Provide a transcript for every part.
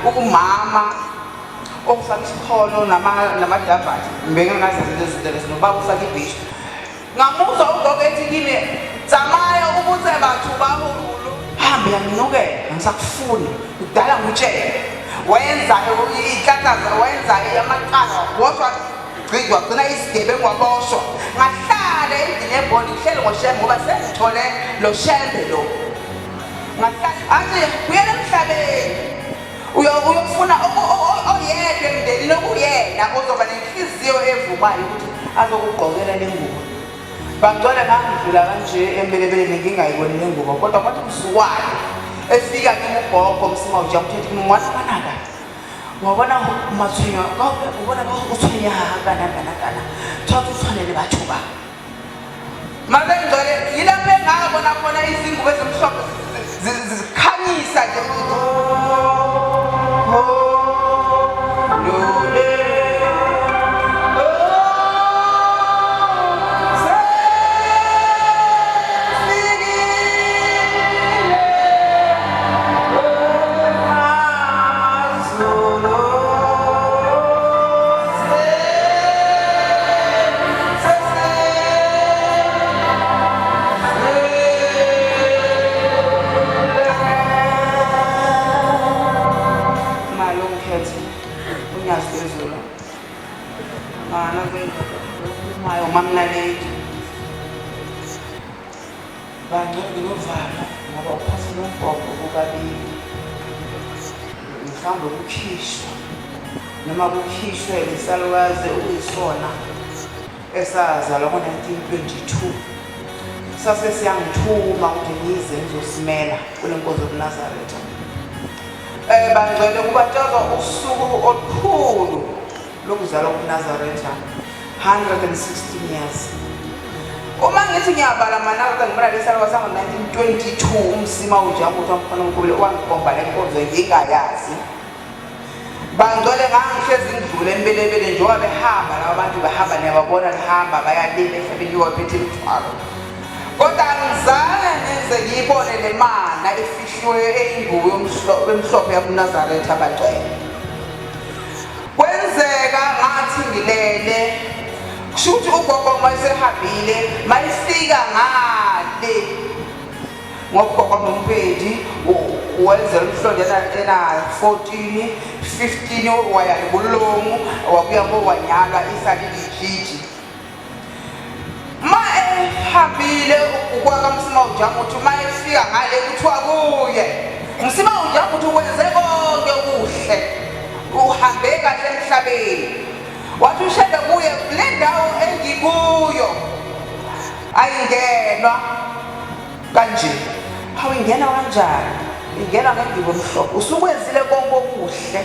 umama ofaka isikhono namadavathi bengingazi lezi zinto lezi nobaba ufaka ibhishu ngamuzwa ugogo ethi kimi zamaya ukuthi bathu bahululu hambe yanginokela ngisakufuni kudala ngitshela wenza ihlakaza wenza amaqala woshwa gcigwa gcina isigebengu waboshwa ngahlala endlini ebhondi ngihleli ngoshembe ngoba sengithole lo shembe lo ngahlala athi kuyena emhlabeni uyofuna oyedwa emndenini okuyena ozoba nenhliziyo evumayo ukuthi azokugqokela le ngubo bangcwele ngangidlula kanje embelebeleni ngingayiboni le ngubo kodwa kwathi mzukwane efika kimi ugogo Msima uJamthethe kimi mwana manaka wabona mathwinya ubona uthwinya kana thatha ufanele bathuba manje ngcwele yilapho engabona khona izingubo ezimhlophe zikhanyisa nje mamnaledi bangcwele novala ngoba uphasi nomgogo kukabili mhlawumbe kukhishwa noma kukhishwe lesalukazi okuyisona esazalwa ngo-1922 sase siyangithuma ukuthi ngize ngizosimela kule nkonzo yobuNazaretha bangcwele kubatshazwa usuku olukhulu lokuzalwa kobuNazaretha 116 years. Uma ngithi ngiyabala manaka ngibona lesalwa sango 1922 uMsima uJamthethe uNkulunkulu wangikhomba le nkonzo ngingayazi. Bangcwele ngangihlezi ngidlule embelebele njengoba behamba laba bantu bahamba niyababona behamba bayalila ehlabeni waphethe imithwalo. Kodwa ngizana neze ngiyibone le mana efihliwe eyingubo yomhlophe yabuNazaretha abagcwele. Kwenzeka ngathi ngilele kushuthi ugogo mayesehambile mayifika ngale ngogogo nompedi wenza umhlondela ena 14 15 waya ebulomu wabuya ngowanyalwa isalilijiji ma ehambile ukwaka Msima uJamthethe mayefika ngale kuthiwa kuye Msima uJamthethe wenze konke kuhle uhambe kahle emhlabeni wathi ushede kuye kule ndawo engikuyo ayingenwa kanje hawu ingena kanjani ingena ngengubo emhlophe usukwenzile konke okuhle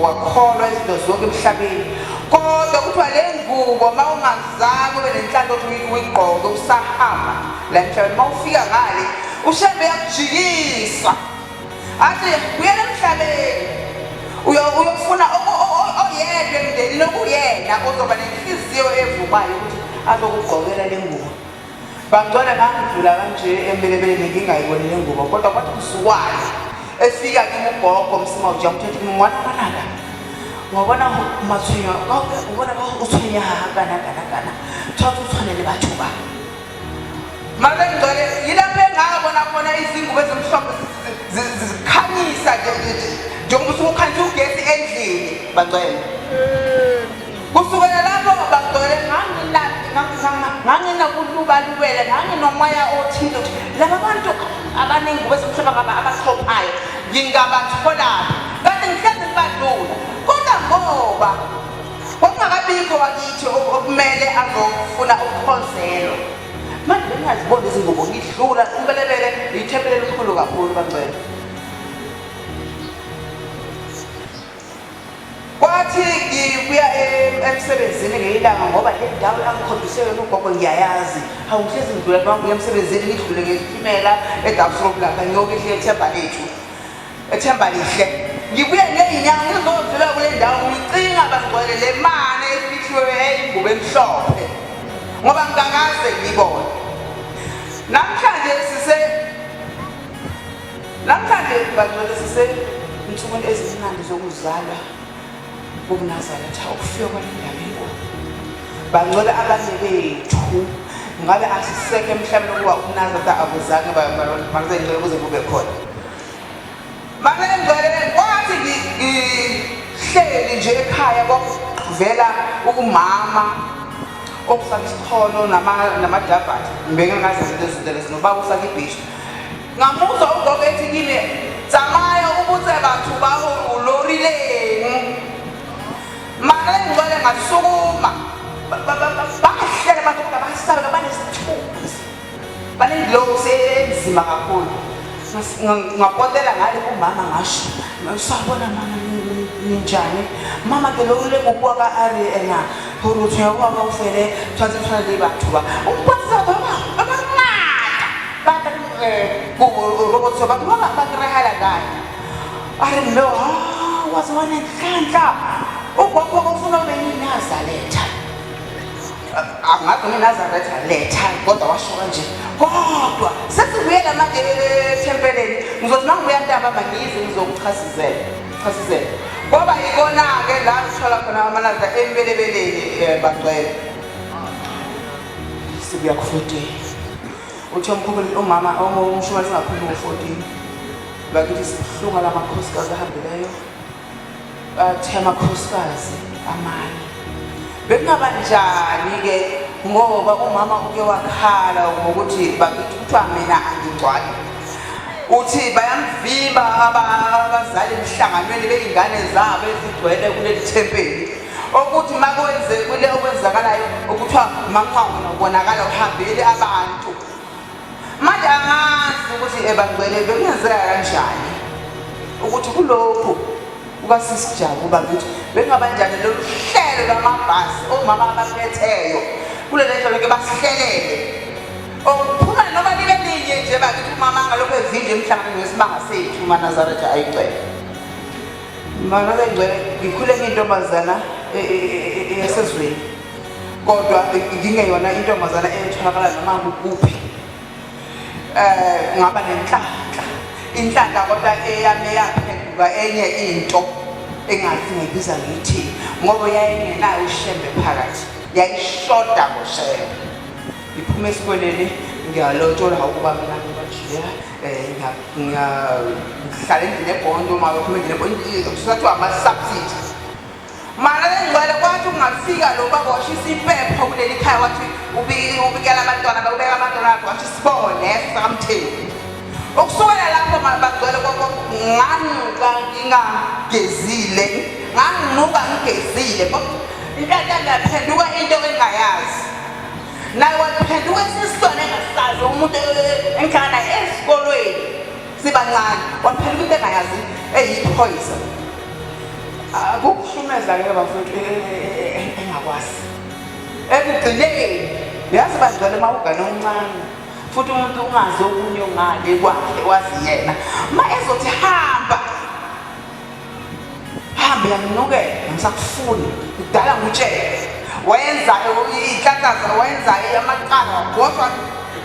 wakholwa izinto zonke emhlabeni kodwa kuthiwa le ngubo mawungazange ube nenhlanhla ukuthi uyigqoke usahamba la emhlabeni mawufika ngale ushembe yakujikisa athi kuyena emhlabeni uyofuna oyedwa emndenini okuyena ozoba nenhliziyo evumayo ukuthi azokugqokela le ngubo bangcwele ngangidlula kanje embelebeleni ngingayiboni le ngubo kodwa kwathi mzukwane efika kimi ugogo Msima uJamthethe kimi mwana manaka wabona mathwinya ubona uthwinya kana thatha ufanele bathuba manje ngcwele yilapho engabona khona izingubo ezimhlophe zikhanyisa nje njengoba usukhanyisa ugesi endlini bangcwele kusukela lapho bangcwele nganginakulubale nganginomoya othile laba bantu abaningi bezomhlaba abaxhophayo ngingabathola kanti ngihlezi ngibadlula kodwa ngoba kwakungakabikho wakithi okumele azofuna ukukhonzelwa manje bengazibona izingubo ngidlula umbelebele ithempeli elikhulu kakhulu bangcwele kwathi ngibuya emsebenzini ngeyilanga ngoba le ndawo angikhombise yona ugogo ngiyayazi hawu ngihlezi ngidlula ngibuya emsebenzini ngidlule ngesimela eDausrop lapha ngiyokehle ethemba lihle ngibuye ngezinyanga ngizodlula kule ndawo ngicinga bangcwele le mane efihliwe eyingubo emhlophe ngoba ngingakaze ngibone namhlanje bangcwele insukwini ezimnandi zokuzalwa kobuNazaretha ukufika kwalendawo bangcwele abanye bethu ngabe asisekho emhlabeni ukuba uNazaretha akuzange mangizengcwele ukuze kube khona mangizengcwele kwathi ngihleli nje ekhaya kwavela umama okusaka isikholo namadabhathi ngibeke ngazi izinto lezo nobaba usaka ibhisha ngamuzwa ugogo ethi kimi tsamaya ubutse batho ba ho lorileng mara ngicela ngasukuma bahlela abantu abasaba banesithunzi banengloves enzima kakhulu ngapotela ngale kumama ngasho usabona mama ninjani mama ke lo le mokwa ka are ena horo tshe wa ba ufele tshwantse tshwana le batho ba umpatsa ba ngata ba robot so ba ba trehala gae are no wazwana enhlanhla ugogo ufuna ube yiNazaretha angathi uNazaretha letha kodwa washoka nje kodwa sesibuyela manje ethempeleni ngizothi mangibuya ntamba mangize ngizokuchasizela ngoba ikona ke la uthola khona amanazareta embelebeleni bagcwele sibuya ku14 uthi umkhulu umama umshumayeli ungakhuluma ngo14 bakithi sihlunga lamakhosikazi ahambileyo bathema khosikazi amanye bekungaba njani ke ngoba umama uke wakhala ngokuthi bakithi kuthiwa mina angigcwali uthi bayamvimba abazali emhlanganweni beingane zabo ezigcwele kuleli thempeli ukuthi makwenze kule okwenzakalayo ukuthiwa manqawo nokubonakala uhambele abantu manje angazi ukuthi ebangcwele bekungenzeka kanjani ukuthi kulokho ukasisijabu bakithi bengabanjani lolu hlelo lamabhasi omama abaphetheyo kulelo hlelo ke basihlelele ophuma noma libe linye nje bakithi umama ngalokho evinje emhlanganweni wesimanga sethu uNazaretha ayigcwele mana ngcwele ngikhule ngintombazana esezweni kodwa ngingeyona intombazana etholakala noma kuphi ngaba nenhlanhla kodwa eyame yaphenduka enye into engathi ngibiza ngithi ngoba yayingenayo ishembe phakathi yayishoda ngoshembe iphuma esikoleni ngiyalotshola ukuba mina ngibajiya ngihlala endlini ebhondo uma bephuma endlini ebhondo kusathi ama-subsidy mana lengcwele kwathi ungafika lo baba washisa impepho kuleli khaya wathi ubikela abantwana bakubeka abantwana bakho wathi sibongo leso sakamthembu ukusukela lapho bagcwele nganuka ngingagezile nganginuka ngigezile intanta ngaphenduka into engayazi naye waphenduka esisona engasazi umuntu engihlangana esikolweni sibancane waphenduka into engayazi eyipoison akukuhlumeza-ke bafowethu engakwazi ekugcineni yazi bagcwele mawugane omncane futhi umuntu ungazi okunye ongale kwakhe wazi yena ma ezothi hamba yanginukela ngisakufuni kudala ngutshele wenza ihlakaza wenza amaqala wagoswa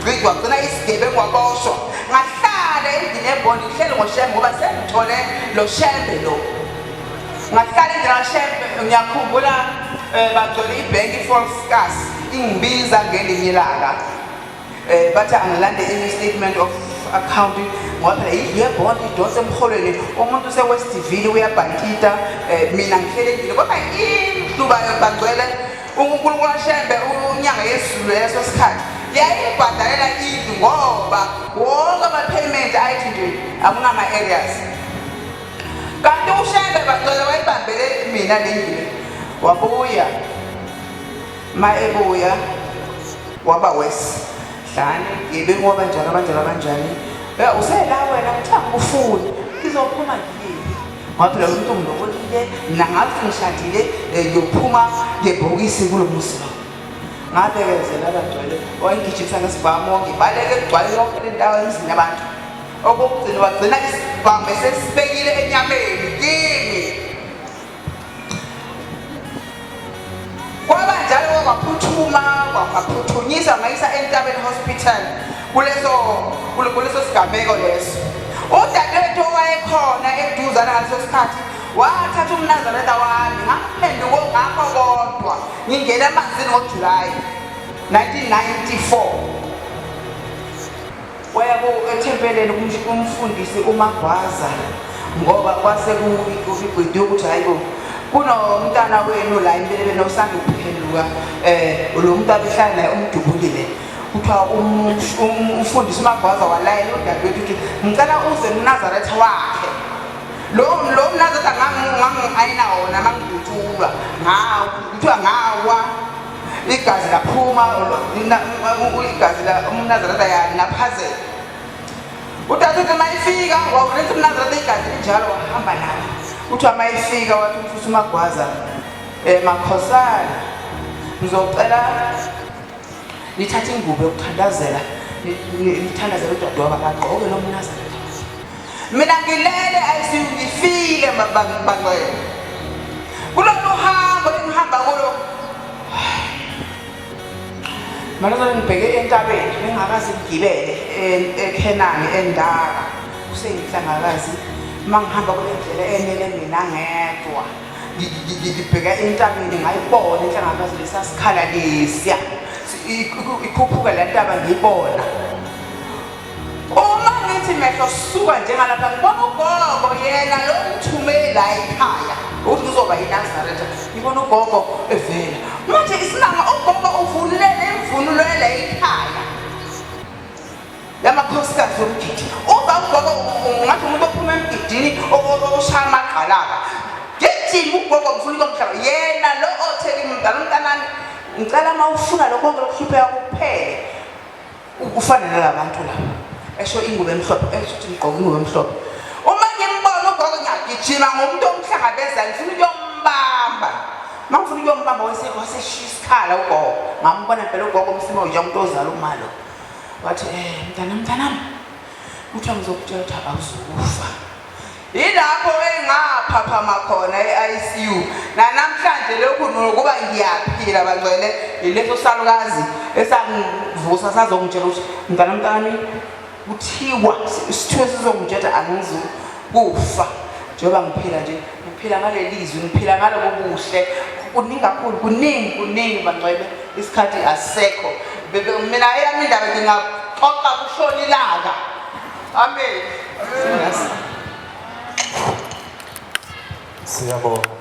gcigwa gcina isigebengu waboshwa ngahlala endlini ebhondi ngihleli ngoshembe ngoba sengithole lo shembe lo ngahlala endlini kashembe ngiyakhumbula bagcwele ibhenki i-Volkskas ingibiza ngelinye ilanga bathi angilande i-statement of account ngoba phela yebond idonse emholweni umuntu se-Westville uyabhantita mina ngihlele endlini kodwa indluba bagcwele uNkulunkulu washembe unyanga yesizulu leso sikhathi yayibhadalela indlu ngoba wonke ama-payment ayithi nje akunama-areas kanti ushembe bagcwele wayibambele mina lendlini wabuya ma ebuya waba wesi hlane ngibe ngoba kanjani usela wena ngithanga ufuni ngizophuma ngiyini ngoba phela umuntu ngilokholile mina ngathi ngishadile ngiyophuma ngebhokisi kulo muzi lo ngabekezela abagcwele wayengijimisa ngesibhamu ngibaleke kugcwale yonke le ndawo emzini abantu okugcina wagcina isibhamu esesibekile enyameni kimi kwaba njalo kwaphuthunyiswa ngayisa eNtabeni Hospital kuleso sigameko leso udadewethu owayekhona eduzana ngaleso sikhathi wathatha umNazaretha wami ngamphenduka ngakho kodwa ngingena emanzini ngoJulayi 1994 waya ethempeleni kumfundisi uMagwaza ngoba kwase kubigwidi ukuthi hayibo kunomntana wenu la impelebeni osanda ukuphenduka lo muntu abehlala naye umdubulile kuthiwa umfundisi uMagwaza walayela udadewethu ukuthi ngicela uze uNazaretha wakhe lo mNazaretha ayina wona mangidutshulwa ngawo kuthiwa ngawa igazi laphuma igazi la uNazaretha yanaphazela udadewethu mayifika wawuletha uNazaretha igazi linjalo wahamba naye kuthiwa mayifika wathi umfundisi uMagwaza Makhosana ngizocela nithathe ingubo yokuthandazela nithandazela udadewabo akagqoke lo mNazaretha mina ngilele ayisingifike bangcwele kulolu hambo engihamba kulo manje ngibheke entabeni ngingakazi ngigibele eKhenani endaka kusengihlangakazi mangihamba kule ndlela enele mina ngedwa ngibheka entabeni ngayibona inhlangakazi lesasikhala lesya ikhuphuka le ntaba ngiyibona uma ngithi mehlo suka njengalapha ngibona ugogo yena lo mthumeli la ekhaya ukuthi kuzoba yiNazaretha ngibona ugogo evela manje isinanga ugogo uvunule imvunulo la ekhaya yamakhosikazi yomgidi uba ugogo ngathi umuntu ophuma emgidini oshaya amagqalaba ngithini ugogo ngifuna ukumhlaba yena lo otheki mntanami ngicela mawufuna lokho konke lokuhlupheka kuphele ufanele labantu laba esho ingubo emhlophe ethi ngigqoke ingubo emhlophe uma ngimbona ugogo ngiyagijima ngomuntu omhlangabezana ngifuna ukuyombamba mangifuna ukuyombamba waseshiya isikhala ugogo ngambona phela ugogo umsimo umuntu ozala umalo wathi mntanami uthiwa ngizokutshela ukuthi awuzukufa yilapho engaphaphama khona eICU namhlanje lokhu nokuba ngiyaphila bangcwele ileso salukazi esangivusa sazongitshela ukuthi mntanami kuthiwa isithuyo sizongitshela angizukufa njengoba ngiphila nje ngiphila ngaleli lizwi ngiphila ngalobo buhle kuningi kakhulu kuningi bangcwele isikhathi asisekho mina eyami indaba ngingaxoxa kushona ilanga amen Siyabonga.